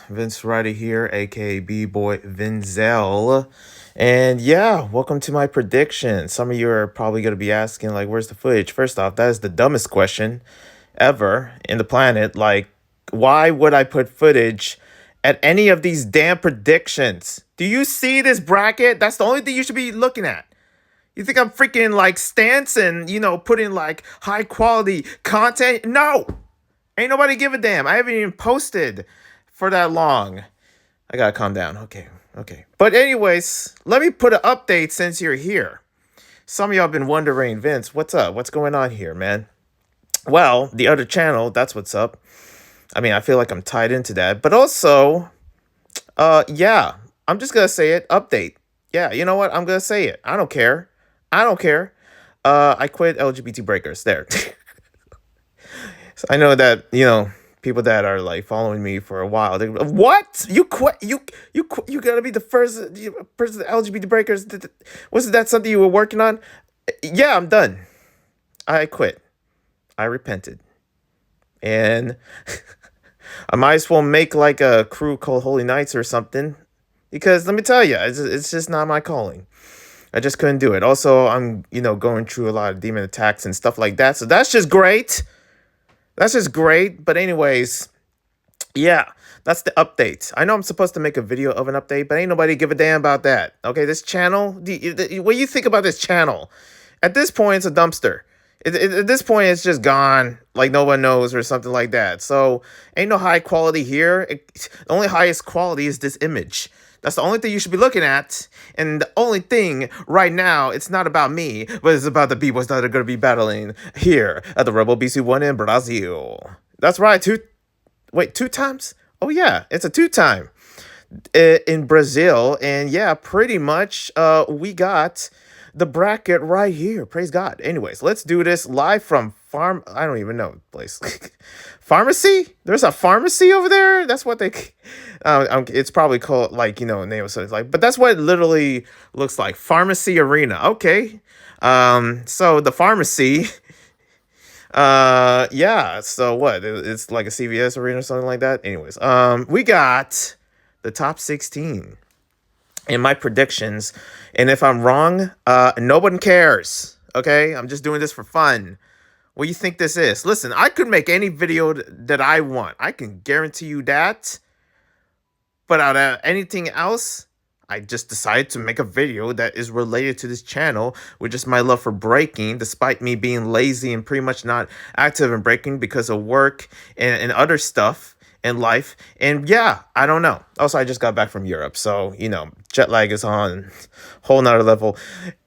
Vince Ryder here, aka B-Boy Vinzel. And yeah, welcome to my prediction. Some of you are probably going to be asking, like, where's the footage? First off, that is the dumbest question ever in the planet. Like, why would I put footage at any of these damn predictions? Do you see this bracket? That's the only thing you should be looking at. You think I'm freaking like Stanson, putting like high quality content? No! Ain't nobody give a damn. I haven't even posted for that long. I gotta calm down. Okay. But anyways, let me put an update since you're here. Some of y'all been wondering, Vince, what's up? What's going on here, man? Well, the other channel, that's what's up. I mean, I feel like I'm tied into that. But also, yeah, I'm just gonna say it. Update. Yeah, you know what? I'm gonna say it. I don't care. I don't care. I quit LGBT breakers. There. So I know that, people that are like following me for a while, they go, what? You quit? You gotta be the first person LGBT breakers. Wasn't that something you were working on? Yeah, I'm done. I quit. I repented. And I might as well make like a crew called Holy Knights or something. Because let me tell you, it's just not my calling. I just couldn't do it. Also, I'm, going through a lot of demon attacks and stuff like that. So that's just great. That's just great. But anyways, yeah, that's the update. I know I'm supposed to make a video of an update, but ain't nobody give a damn about that. Okay, this channel, what do you think about this channel? At this point, it's a dumpster. At this point, it's just gone, like no one knows or something like that. So ain't no high quality here. The only highest quality is this image. That's the only thing you should be looking at. And the only thing right now, it's not about me, but it's about the B-Boys that are going to be battling here at the Rebel BC1 in Brazil. That's right. Two times? Oh, yeah. It's a two-time in Brazil. And yeah, pretty much we got the bracket right here. Praise God. Anyways, let's do this live from I don't even know the place. Pharmacy? There's a pharmacy over there? That's what they... it's probably called, like, name of something like... But that's what it literally looks like. Pharmacy Arena. Okay. So the pharmacy... yeah. So what? It's like a CVS arena or something like that? Anyways, we got the top 16 in my predictions. And if I'm wrong, no one cares. Okay? I'm just doing this for fun. What do you think this is? Listen, I could make any video that I want. I can guarantee you that. But out of anything else, I just decided to make a video that is related to this channel, with just my love for breaking, despite me being lazy and pretty much not active in breaking because of work and other stuff in life. And yeah, I don't know. Also, I just got back from Europe, so, jet lag is on a whole nother level.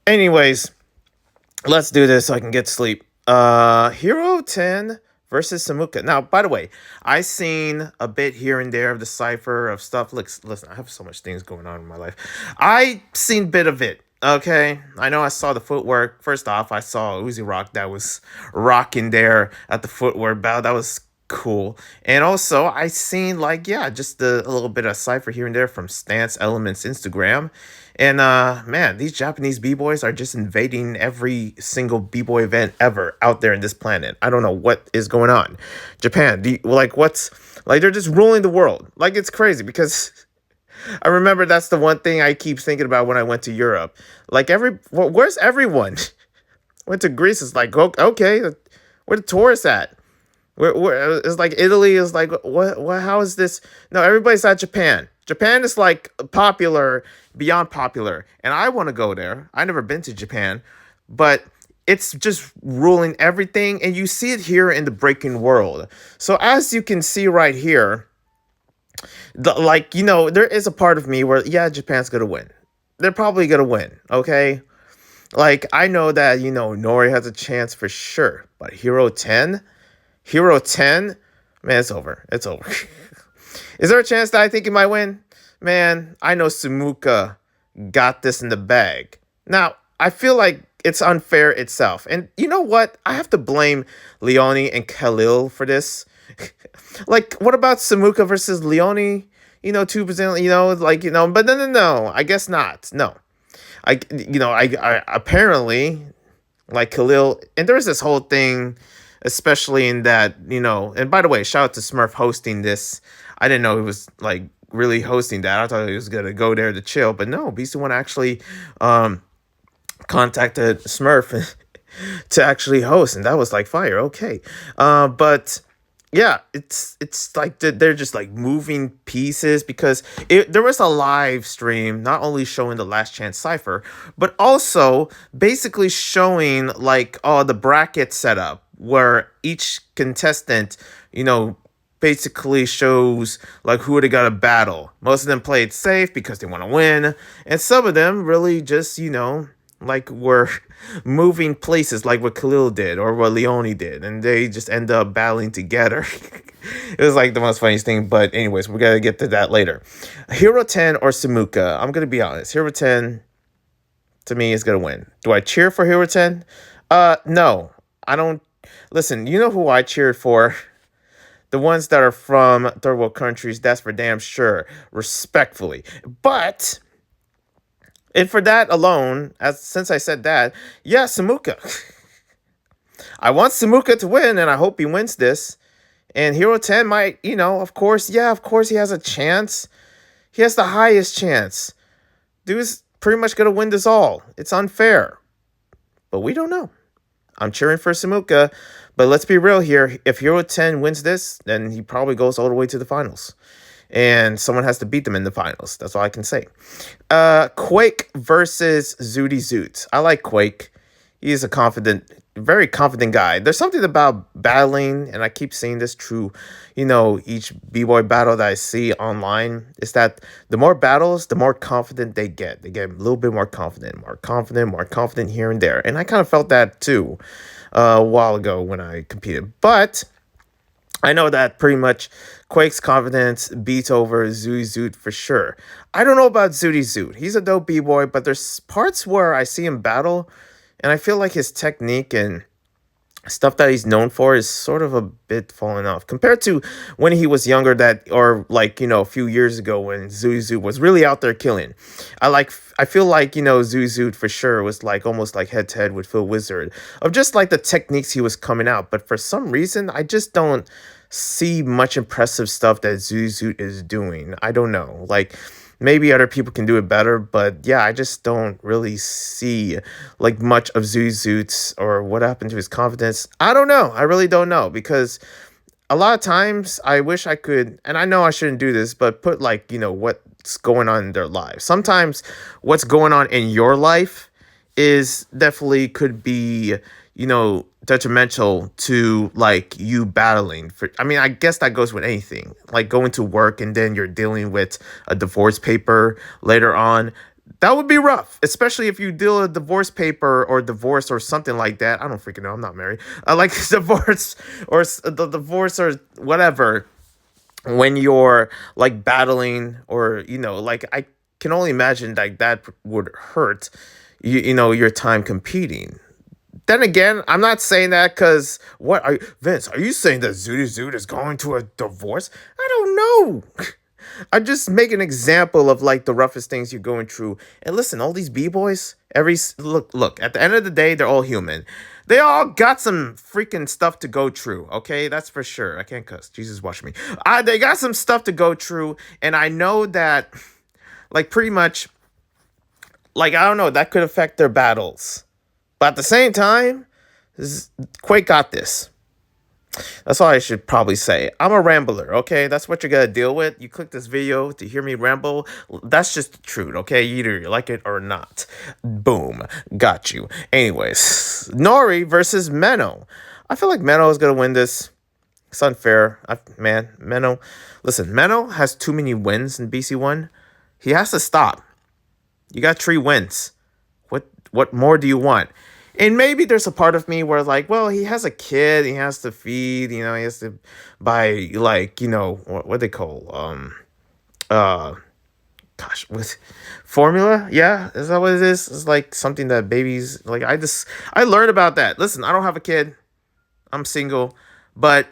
Anyways, let's do this so I can get sleep. Hiro 10 versus Samuka. Now, by the way, I seen a bit here and there of the cipher of stuff. Listen, I have so much things going on in my life. I seen a bit of it. Okay, I know I saw the footwork. First off, I saw Uzi Rock that was rocking there at the footwork battle. That was cool. And also, I seen just a little bit of cipher here and there from Stance Elements Instagram. And man, these Japanese b-boys are just invading every single b-boy event ever out there in this planet. I don't know what is going on. Japan, they're just ruling the world. Like, it's crazy because I remember that's the one thing I keep thinking about when I went to Europe. Like, where's everyone? Went to Greece, it's like, okay, where the tourists at? Where it's like Italy is like, what, how is this? No, everybody's at Japan. Japan is like popular, beyond popular. And I want to go there. I've never been to Japan, but it's just ruling everything. And you see it here in the breaking world. So as you can see right here, there is a part of me where, yeah, Japan's going to win. They're probably going to win. Okay. Like, I know that, Nori has a chance for sure, but Hiro 10, man, it's over. It's over. Is there a chance that I think he might win? Man, I know Samuka got this in the bag. Now, I feel like it's unfair itself. And you know what? I have to blame Leony and Khalil for this. Like, what about Samuka versus Leony? 2%, but no, I guess not. No. I apparently, like Khalil, and there's this whole thing, especially in that, and by the way, shout out to Smurf hosting this. I didn't know he was like really hosting that. I thought he was gonna go there to chill, but no, BC1 actually um contacted Smurf to actually host, and that was like fire. Okay, but yeah, it's like they're just like moving pieces because there was a live stream not only showing the Last Chance Cipher, but also basically showing like the bracket setup where each contestant, you know, basically shows like who they got to battle. Most of them played safe because they want to win, and some of them really just, you know, like were moving places like what Khalil did or what Leony did, and they just end up battling together. It was like the most funniest thing. But anyways, we're gonna get to that later. Hero 10 or Samuka? I'm gonna be honest. Hero 10 to me is gonna win. Do I cheer for Hero 10? No, I don't. Listen, you know who I cheered for? The ones that are from third world countries. That's for damn sure. Respectfully, but. And for that alone, as since I said that, yeah, Samuka. I want Samuka to win, and I hope he wins this. And Hero 10 might, you know, of course, yeah, of course he has a chance. He has the highest chance. Dude's pretty much gonna win this all. It's unfair. But we don't know. I'm cheering for Samuka, but let's be real here. If Hero 10 wins this, then he probably goes all the way to the finals. And someone has to beat them in the finals. That's all I can say. Quake versus Zooty Zoot. I like Quake. He's a confident, very confident guy. There's something about battling, and I keep saying this true, you know, each B-boy battle that I see online is that the more battles, the more confident they get. They get a little bit more confident, more confident here and there. And I kind of felt that too a while ago when I competed. But I know that pretty much Quake's confidence beats over Zooty Zoot for sure. I don't know about Zooty Zoot. He's a dope B-boy, but there's parts where I see him battle, and I feel like his technique and stuff that he's known for is sort of a bit falling off compared to when he was younger, that or like, you know, a few years ago when Zooty Zoot was really out there killing. I feel like, you know, Zooty Zoot for sure was like almost like head to head with Phil Wizard of just like the techniques he was coming out, but for some reason I just don't see much impressive stuff that Zooty Zoot is doing. I don't know, like maybe other people can do it better, but yeah, I just don't really see like much of Zuzu's or what happened to his confidence. I don't know. I really don't know, because a lot of times I wish I could, and I know I shouldn't do this, but put like, you know, what's going on in their lives. Sometimes what's going on in your life is definitely could be, you know, detrimental to like you battling for. I mean, I guess that goes with anything, like going to work and then you're dealing with a divorce paper later on. That would be rough, especially if you deal a divorce paper or divorce or something like that. I don't freaking know. I'm not married. I like divorce or the divorce or whatever. When you're like battling, or you know, like I can only imagine like that would hurt. You know, your time competing. Then again, I'm not saying that because what are you, Vince? Are you saying that Zooty Zoot is going to a divorce? I don't know. I just make an example of like the roughest things you're going through. And listen, all these b-boys, look. At the end of the day, they're all human. They all got some freaking stuff to go through. Okay, that's for sure. I can't cuss. Jesus, watch me. They got some stuff to go through, and I know that, like, pretty much, like, I don't know, that could affect their battles. But at the same time, Quake got this. That's all I should probably say. I'm a rambler, okay? That's what you're gonna deal with. You click this video to hear me ramble. That's just the truth, okay? Either you like it or not. Boom. Got you. Anyways, Nori versus Menno. I feel like Menno is gonna win this. It's unfair. Menno. Listen, Menno has too many wins in BC1. He has to stop. You got 3 wins. What more do you want? And maybe there's a part of me where like, well, he has a kid, he has to feed, you know, he has to buy like, you know, what they call uh gosh, what formula? Yeah, is that what it is? It's like something that babies like. I learned about that. Listen, I don't have a kid. I'm single, but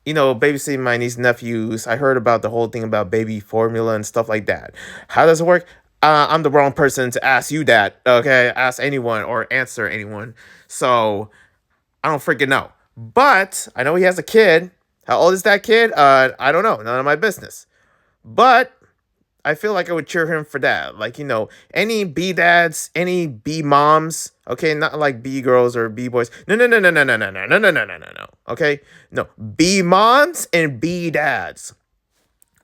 you know, babysitting my niece and nephews, I heard about the whole thing about baby formula and stuff like that. How does it work? I'm the wrong person to ask you that, okay? Ask anyone or answer anyone. So, I don't freaking know. But, I know he has a kid. How old is that kid? I don't know. None of my business. But I feel like I would cheer him for that. Like, any B dads, any B moms, okay, not like B girls or B boys. No, no, no, no, no, no, no, no, no, no, no, no, no, no. Okay? No. B moms and B dads.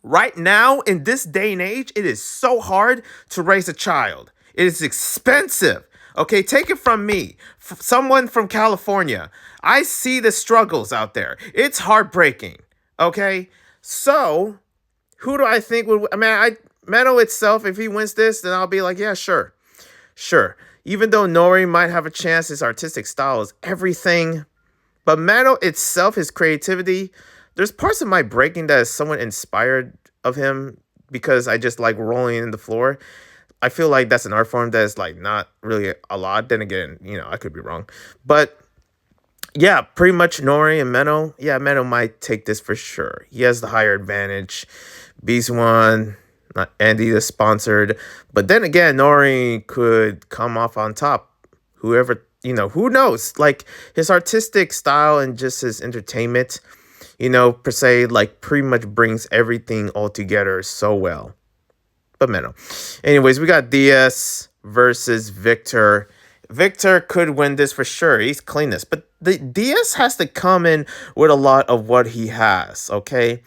Right now, in this day and age, it is so hard to raise a child. It is expensive. Okay, take it from me, someone from California. I see the struggles out there. It's heartbreaking. Okay, so who do I think would? I mean, Menno itself. If he wins this, then I'll be like, yeah, sure, sure. Even though Nori might have a chance, his artistic style is everything. But Menno itself, his creativity, there's parts of my breaking that is somewhat inspired of him because I just like rolling in the floor. I feel like that's an art form that is like not really a lot. Then again, I could be wrong. But yeah, pretty much Nori and Menno. Yeah, Menno might take this for sure. He has the higher advantage. Beast one, not Andy is sponsored. But then again, Nori could come off on top. Who knows? Like his artistic style and just his entertainment, per se, like pretty much brings everything all together so well. But Menno. Anyways, we got DS versus Victor. Victor could win this for sure. He's cleanest. But the DS has to come in with a lot of what he has, okay?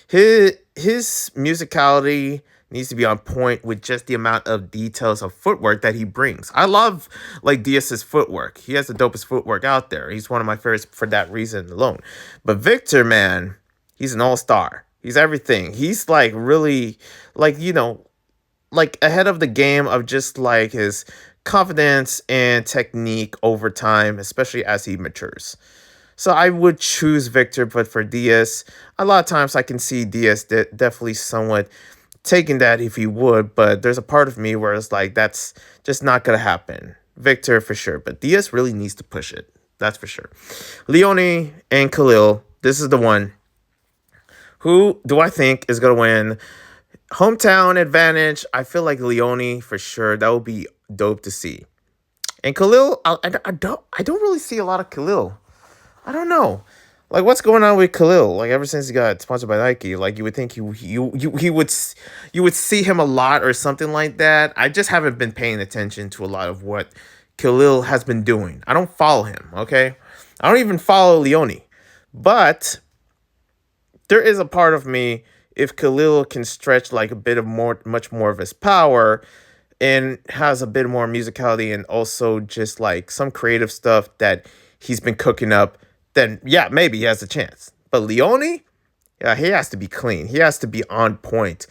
His musicality needs to be on point with just the amount of details of footwork that he brings. I love like DS's footwork. He has the dopest footwork out there. He's one of my favorites for that reason alone. But Victor, man, he's an all-star. He's everything. He's like really like, like ahead of the game of just like his confidence and technique over time, especially as he matures. So I would choose Victor, but for Diaz, a lot of times I can see Diaz definitely somewhat taking that if he would, but there's a part of me where it's like that's just not gonna happen. Victor for sure, but Diaz really needs to push it. That's for sure. Leony and Khalil, this is the one. Who do I think is gonna win? Hometown advantage. I feel like Leony for sure. That would be dope to see. And Khalil, I don't really see a lot of Khalil. I don't know. Like what's going on with Khalil? Like ever since he got sponsored by Nike, like you would think you would see him a lot or something like that. I just haven't been paying attention to a lot of what Khalil has been doing. I don't follow him, okay? I don't even follow Leony. But there is a part of me, if Khalil can stretch like a bit of much more of his power and has a bit more musicality and also just like some creative stuff that he's been cooking up, then yeah, maybe he has a chance. But Leony, yeah, he has to be clean. He has to be on point.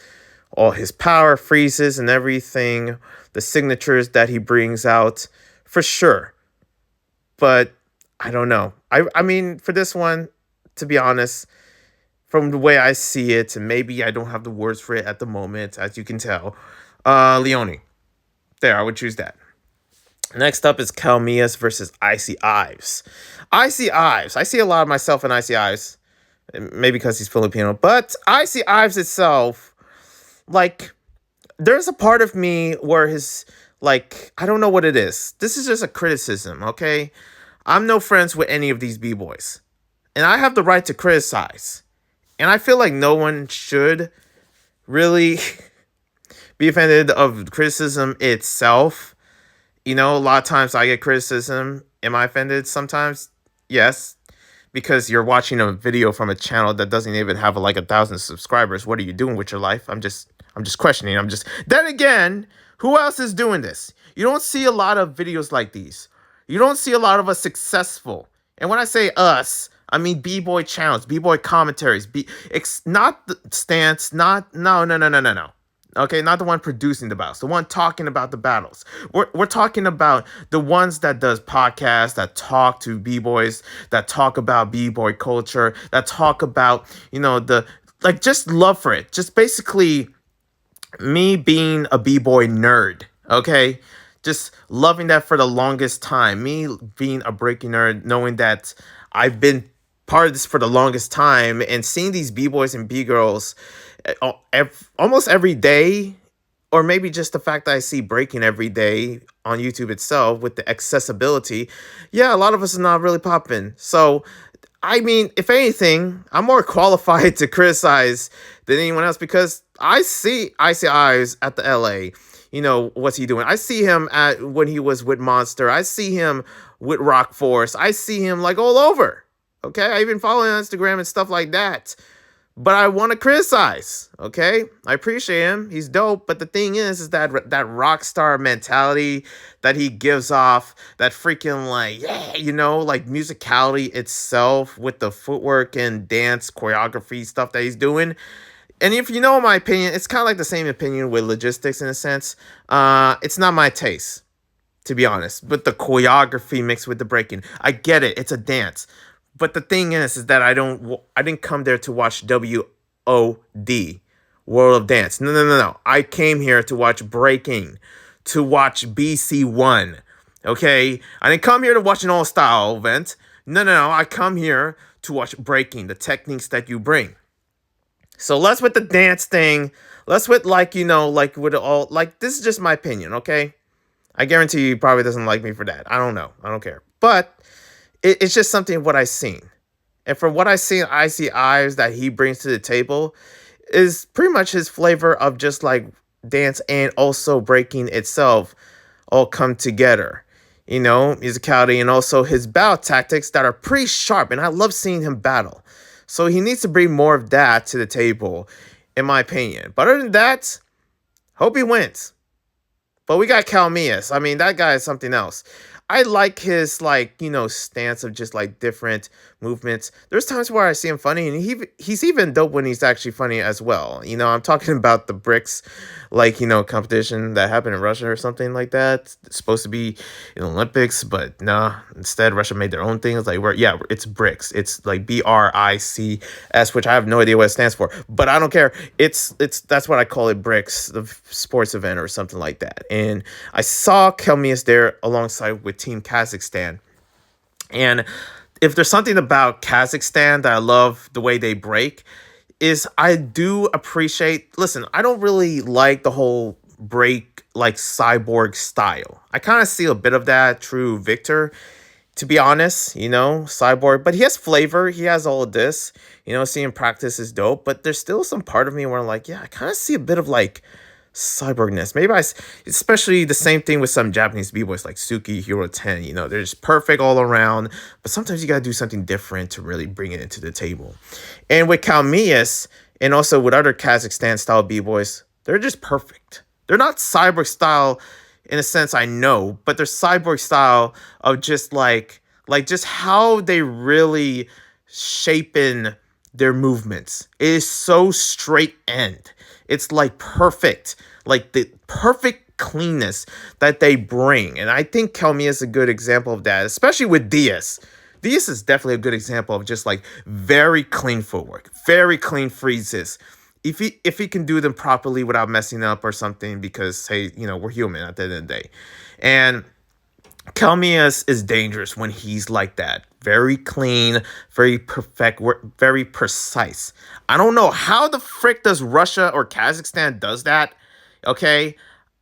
All his power freezes and everything, the signatures that he brings out, for sure. But I don't know. I mean, for this one, to be honest, from the way I see it, and maybe I don't have the words for it at the moment, as you can tell. Leony. There, I would choose that. Next up is Calmias versus Icy Ives. Icy Ives. I see a lot of myself in Icy Ives. Maybe because he's Filipino. But Icy Ives itself, like, there's a part of me where his, like, I don't know what it is. This is just a criticism, okay? I'm no friends with any of these B-boys. And I have the right to criticize. And I feel like no one should really be offended of criticism itself. A lot of times I get criticism. Am I offended? Sometimes, yes. Because you're watching a video from a channel that doesn't even have like 1,000 subscribers. What are you doing with your life? I'm just questioning. Then again, who else is doing this? You don't see a lot of videos like these. You don't see a lot of us successful. And when I say us, I mean B-boy channels, B-boy commentaries, not the stance, no. Okay, not the one producing the battles, the one talking about the battles. We're talking about the ones that does podcasts, that talk to B-boys, that talk about B-boy culture, that talk about, just love for it. Just basically me being a B-boy nerd, okay? Just loving that for the longest time. Me being a breaking nerd, knowing that I've been part of this for the longest time and seeing these B-boys and B-girls almost every day, or maybe just the fact that I see breaking every day on YouTube itself with the accessibility. Yeah, a lot of us are not really popping. So I mean, if anything, I'm more qualified to criticize than anyone else because I see Icy Eyes at the LA. What's he doing? I see him at when he was with Monster. I see him with Rock Force. I see him like all over. Okay, I even follow him on Instagram and stuff like that. But I want to criticize. Okay, I appreciate him. He's dope. But the thing is that rock star mentality that he gives off, that freaking like like musicality itself with the footwork and dance choreography stuff that he's doing. And if you know my opinion, it's kind of like the same opinion with logistics in a sense. It's not my taste, to be honest. But the choreography mixed with the breaking, I get it. It's a dance. But the thing is that I didn't come there to watch WOD, World of Dance. No, no, no, no. I came here to watch breaking, to watch BC1. Okay? I didn't come here to watch an all-style event. No, no, no. I come here to watch breaking, the techniques that you bring. So let's with the dance thing. Let's with like with all like this is just my opinion, okay? I guarantee you he probably doesn't like me for that. I don't know. I don't care. But it's just something what I've seen. And from what I see in Icy Eyes that he brings to the table is pretty much his flavor of just like dance and also breaking itself all come together. Musicality and also his battle tactics that are pretty sharp. And I love seeing him battle. So he needs to bring more of that to the table, in my opinion. But other than that, hope he wins. But we got Calmias. I mean, that guy is something else. I like his stance of just like different movements. There's times where I see him funny, and he's even dope when he's actually funny as well. I'm talking about the bricks, competition that happened in Russia or something like that. It's supposed to be in the Olympics, but nah. Instead, Russia made their own thing. It's like it's bricks. It's like BRICS, which I have no idea what it stands for, but I don't care. It's that's what I call it, bricks, the sports event or something like that. And I saw Kelmius there alongside with Team Kazakhstan. And if there's something about Kazakhstan that I love the way they break, is I do appreciate, listen, I don't really like the whole break like cyborg style. I kind of see a bit of that through Victor, to be honest, cyborg, but he has flavor. He has all of this, seeing practice is dope, but there's still some part of me where I'm like, yeah, I kind of see a bit of like cyborgness. Maybe especially the same thing with some Japanese b-boys like Suki, Hiro 10, they're just perfect all around, but sometimes you got to do something different to really bring it into the table. And with Kalmias and also with other Kazakhstan style b-boys, they're just perfect. They're not cyborg style in a sense, I know, but they're cyborg style of just like just how they really shapen their movements. It is so straight end. It's like perfect, like the perfect cleanness that they bring. And I think Kelmi is a good example of that, especially with Diaz. Diaz is definitely a good example of just like very clean footwork, very clean freezes. If he can do them properly without messing up or something, because hey, we're human at the end of the day. And Kelmias is dangerous when he's like that. Very clean, very perfect, very precise. I don't know how the frick does Russia or Kazakhstan does that. Okay,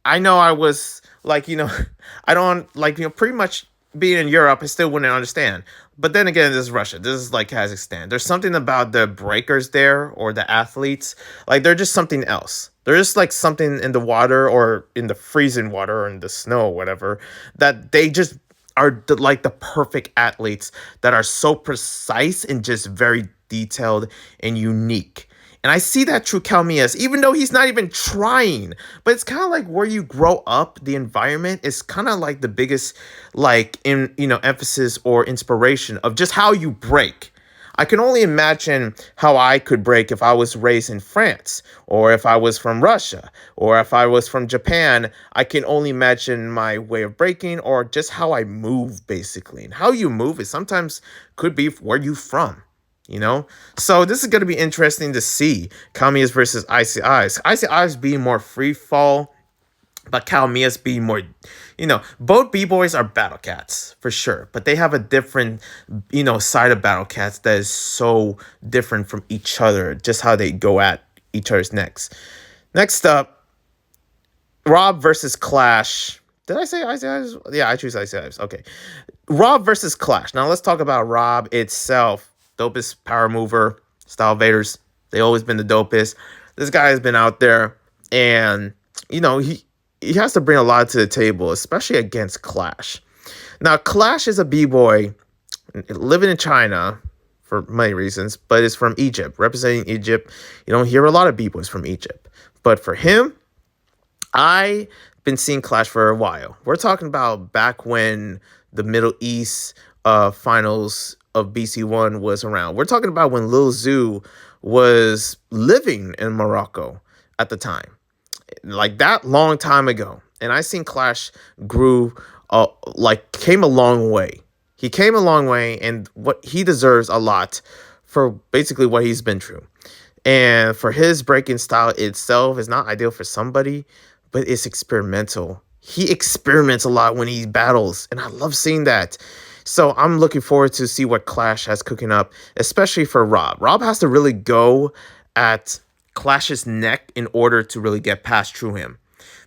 I know I was like, I don't like, pretty much being in Europe, I still wouldn't understand. But then again, this is Russia. This is like Kazakhstan. There's something about the breakers there or the athletes. Like they're just something else. They're just like something in the water or in the freezing water or in the snow or whatever, that they just are like the perfect athletes that are so precise and just very detailed and unique. And I see that through Kalmias, even though he's not even trying. But it's kind of like where you grow up, the environment is kind of like the biggest, like, emphasis or inspiration of just how you break. I can only imagine how I could break if I was raised in France, or if I was from Russia, or if I was from Japan. I can only imagine my way of breaking, or just how I move, basically. And how you move is sometimes could be where you from. So this is going to be interesting to see Kalmias versus Icy Eyes. Icy Eyes being more free fall, but Kalmias being more, both B-Boys are battle cats for sure, but they have a different, side of battle cats that is so different from each other, just how they go at each other's necks. Next up, Rob versus Clash. Did I say Icy Eyes? Yeah, I choose Icy Eyes. Okay. Rob versus Clash. Now let's talk about Rob itself. dopest power mover, style Vaders. They always been the dopest. This guy has been out there, and he has to bring a lot to the table, especially against Clash. Now, Clash is a b-boy living in China for many reasons, but is from Egypt, representing Egypt. You don't hear a lot of b-boys from Egypt, but for him, I been seeing Clash for a while. We're talking about back when the Middle East finals of BC1 was around. We're talking about when Lil Zoo was living in Morocco at the time, like that long time ago. And I seen Clash grew, came a long way. He came a long way, and what he deserves a lot for basically what he's been through. And for his breaking style itself is not ideal for somebody, but it's experimental. He experiments a lot when he battles, and I love seeing that. So I'm looking forward to see what Clash has cooking up, especially for Rob. Rob has to really go at Clash's neck in order to really get past through him.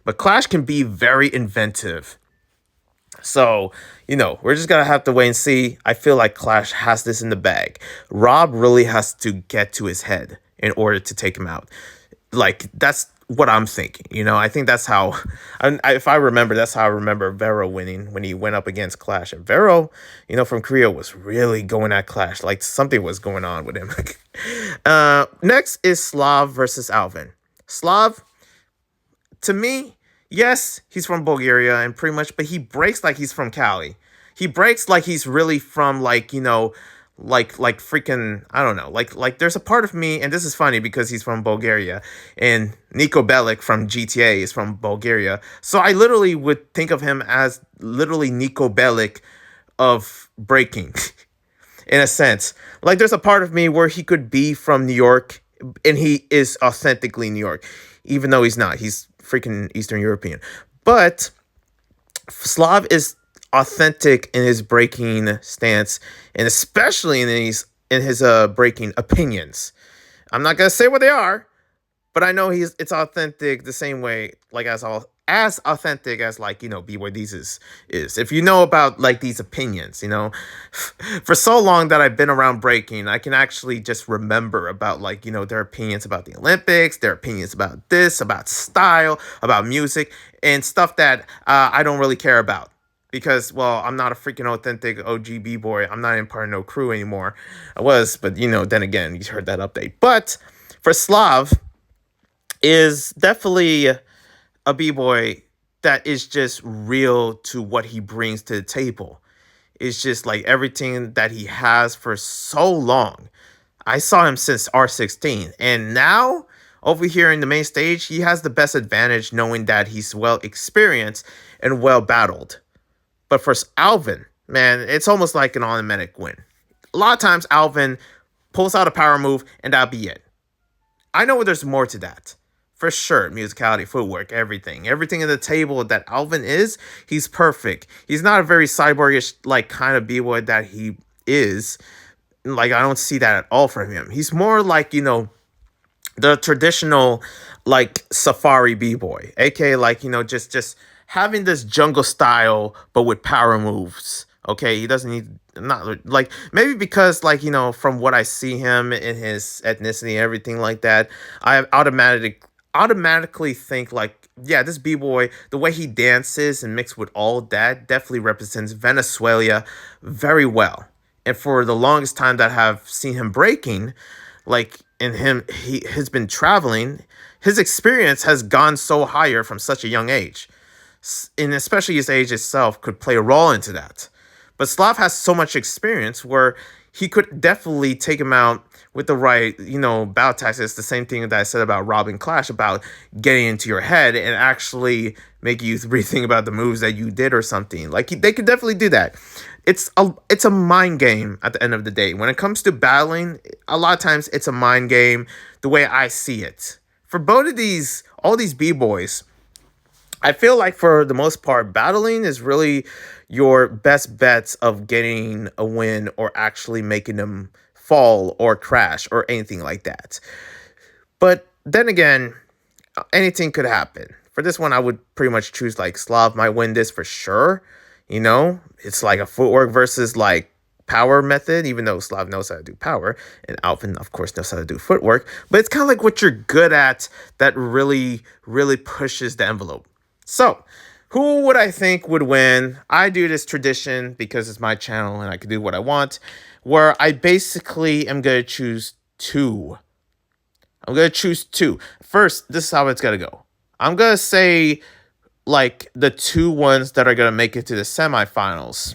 But Clash can be very inventive. So, we're just going to have to wait and see. I feel like Clash has this in the bag. Rob really has to get to his head in order to take him out. Like, that's what I'm thinking. I think that's how, if I remember, that's how I remember Vero winning when he went up against Clash. And Vero, from Korea was really going at Clash. Like, something was going on with him. Next is Slav versus Alvin. Slav, to me, yes, he's from Bulgaria and pretty much, but he breaks like he's from Cali. He breaks like he's really from like freaking, I don't know, like there's a part of me, and this is funny because he's from Bulgaria, and Nico Bellic from GTA is from Bulgaria. So I literally would think of him as literally Nico Bellic of breaking in a sense. Like there's a part of me where he could be from New York, and he is authentically New York, even though he's not. He's freaking Eastern European. But Slav is authentic in his breaking stance, and especially in his breaking opinions. I'm not gonna say what they are, but I know it's authentic the same way, like as authentic as B-Boy These is. If you know about like these opinions, for so long that I've been around breaking, I can actually just remember about their opinions about the Olympics, their opinions about this, about style, about music, and stuff that I don't really care about. Because, well, I'm not a freaking authentic OG B-boy. I'm not in part of no crew anymore. I was, but then again, you heard that update. But for Slav, is definitely a b-boy that is just real to what he brings to the table. It's just like everything that he has for so long. I saw him since R16, and now over here in the main stage, he has the best advantage knowing that he's well experienced and well battled. But for Alvin, man, it's almost like an automatic win. A lot of times Alvin pulls out a power move and that'll be it. I know there's more to that. For sure, musicality, footwork, everything. Everything in the table that Alvin is, he's perfect. He's not a very cyborgish, kind of b-boy that he is. I don't see that at all from him. He's more like, the traditional, safari b-boy. AKA, just having this jungle style, but with power moves. Okay, he doesn't need, not maybe because from what I see him in his ethnicity and everything like that, I automatically think yeah, this b-boy, the way he dances and mixed with all that definitely represents Venezuela very well. And for the longest time that I have seen him breaking, he has been traveling, his experience has gone so higher from such a young age. And especially his age itself could play a role into that. But Slav has so much experience where he could definitely take him out with the right, battle tactics. It's the same thing that I said about Rob and Clash, about getting into your head and actually make you rethink about the moves that you did or something. They could definitely do that. It's a mind game at the end of the day. When it comes to battling, a lot of times it's a mind game the way I see it. For both of all these b-boys, I feel like for the most part, battling is really your best bets of getting a win or actually making them fall or crash or anything like that. But then again, anything could happen. For this one, I would pretty much choose Slav might win this for sure. It's like a footwork versus power method, even though Slav knows how to do power, and Alvin, of course, knows how to do footwork. But it's kind of like what you're good at that really, really pushes the envelope. So, who would I think would win? I do this tradition because it's my channel and I can do what I want, where I basically am going to choose two. I'm going to choose two. First, this is how it's going to go. I'm going to say, like, the two ones that are going to make it to the semifinals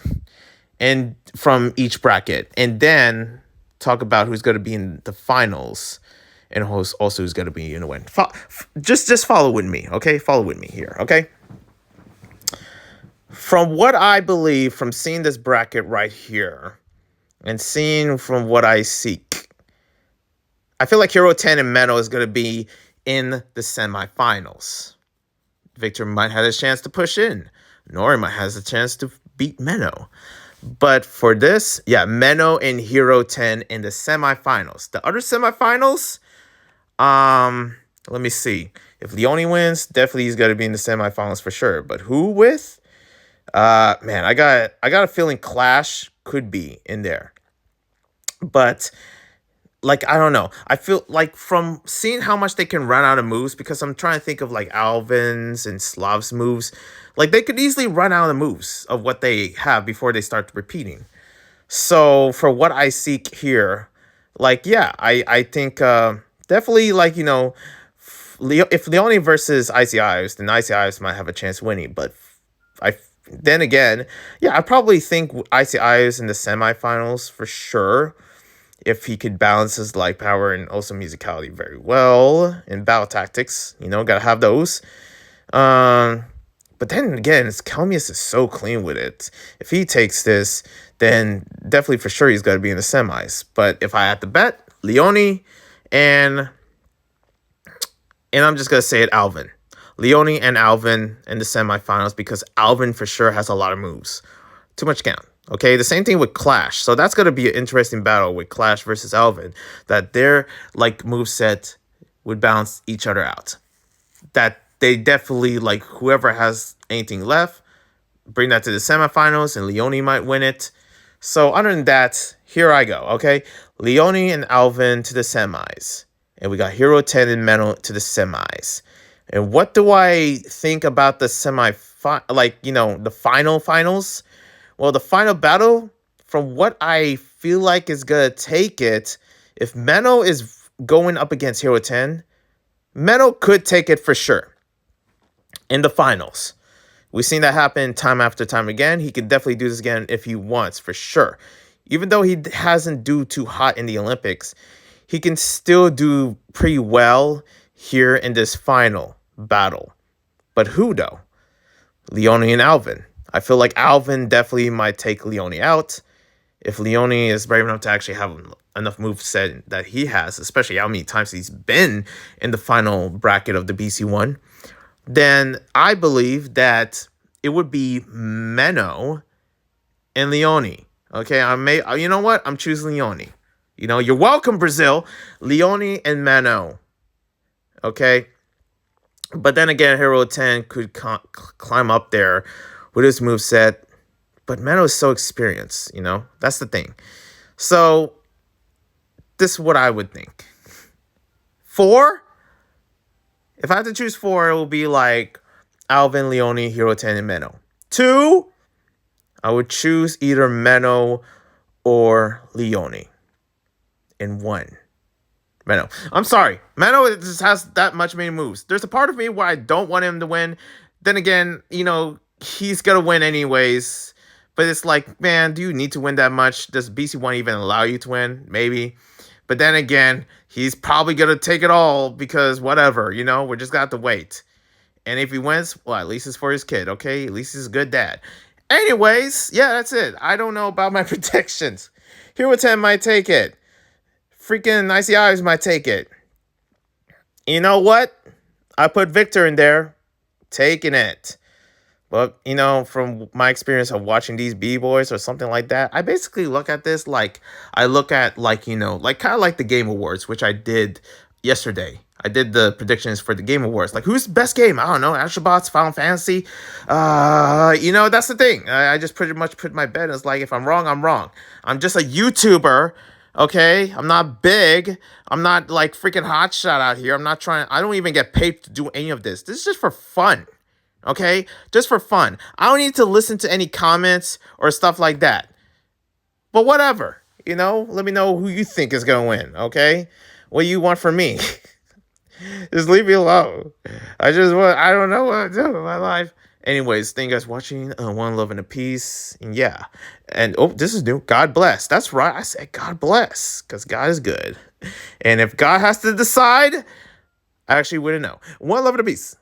and from each bracket. And then talk about who's going to be in the finals and also who's going to be in the win. Just follow with me, okay? Follow with me here, okay? From what I believe, from seeing this bracket right here and seeing from what I seek, I feel like Hiro 10 and Menno is going to be in the semifinals. Victor might have a chance to push in. Nori might have a chance to beat Menno. But for this, yeah, Menno and Hiro 10 in the semifinals. The other semifinals, let me see. If Leony wins, definitely he's got to be in the semifinals for sure. But who with? Man, I got a feeling Clash could be in there. But like, I don't know. I feel like from seeing how much they can run out of moves, because I'm trying to think of like Alvin's and Slav's moves. Like, they could easily run out of moves of what they have before they start repeating. So for what I seek here, like, yeah, I think definitely, like, you know, if Leony versus Icy Eyes, then Icy Eyes might have a chance winning. But then again, yeah, I probably think Icy Eyes in the semifinals for sure, if he could balance his light power and also musicality very well in battle tactics. You know, gotta have those. But then again, Kelmius is so clean with it. If he takes this, then definitely for sure he's got to be in the semis. But if I had to bet, Leony and I'm just gonna say it, Alvin. Leony and Alvin in the semifinals, because Alvin for sure has a lot of moves. Too much count. Okay, the same thing with Clash. So that's going to be an interesting battle with Clash versus Alvin. That their like moveset would balance each other out. That they definitely, like, whoever has anything left, bring that to the semifinals, and Leony might win it. So other than that, here I go. Okay, Leony and Alvin to the semis, and we got Hiro 10 and Menno to the semis. And what do I think about the like, you know, the finals? Well, the final battle, from what I feel like is going to take it, if Menno is going up against Hiro 10, Menno could take it for sure in the finals. We've seen that happen time after time again. He could definitely do this again if he wants, for sure. Even though he hasn't do too hot in the Olympics, he can still do pretty well here in this final battle. But who, though? Leony and Alvin. I feel like Alvin definitely might take Leony out. If Leony is brave enough to actually have enough moveset that he has, especially how many times he's been in the final bracket of the BC1, then I believe that it would be Menno and Leony. Okay, you know what? I'm choosing Leony. You know, you're welcome, Brazil. Leony and Menno. Okay? But then again, Hiro 10 could climb up there with his moveset. But Menno is so experienced, you know? That's the thing. So, this is what I would think. 4? If I had to choose 4, it would be like Alvin, Leony, Hiro 10, and Menno. 2? I would choose either Menno or Leony. And 1. Menno. I'm sorry. Menno just has that much many moves. There's a part of me where I don't want him to win. Then again, you know, he's going to win anyways. But it's like, man, do you need to win that much? Does BC1 even allow you to win? Maybe. But then again, he's probably going to take it all because whatever, you know, we're just going to have to wait. And if he wins, well, at least it's for his kid, okay? At least he's a good dad. Anyways, yeah, that's it. I don't know about my predictions. Hiro 10 might take it. Freaking Icy Eyes might take it. You know what? I put Victor in there. Taking it. But, you know, from my experience of watching these B-Boys or something like that, I basically look at this like, I look at, like, you know, like kind of like the Game Awards, which I did yesterday. I did the predictions for the Game Awards. Like, who's the best game? I don't know. Astrobots, Final Fantasy. That's the thing. I just pretty much put my bet. It's like, if I'm wrong, I'm wrong. I'm just a YouTuber. Okay, I'm not big. I'm not like freaking hotshot out here. I'm not trying. I don't even get paid to do any of this. This is just for fun. Okay, just for fun. I don't need to listen to any comments or stuff like that. But whatever. Let me know who you think is gonna win. Okay, what you want from me? Just leave me alone. I don't know what I'm doing with my life. Anyways, thank you guys for watching. One love and a peace. And yeah. And this is new. God bless. That's right. I said God bless. Because God is good. And if God has to decide, I actually wouldn't know. One love and a peace.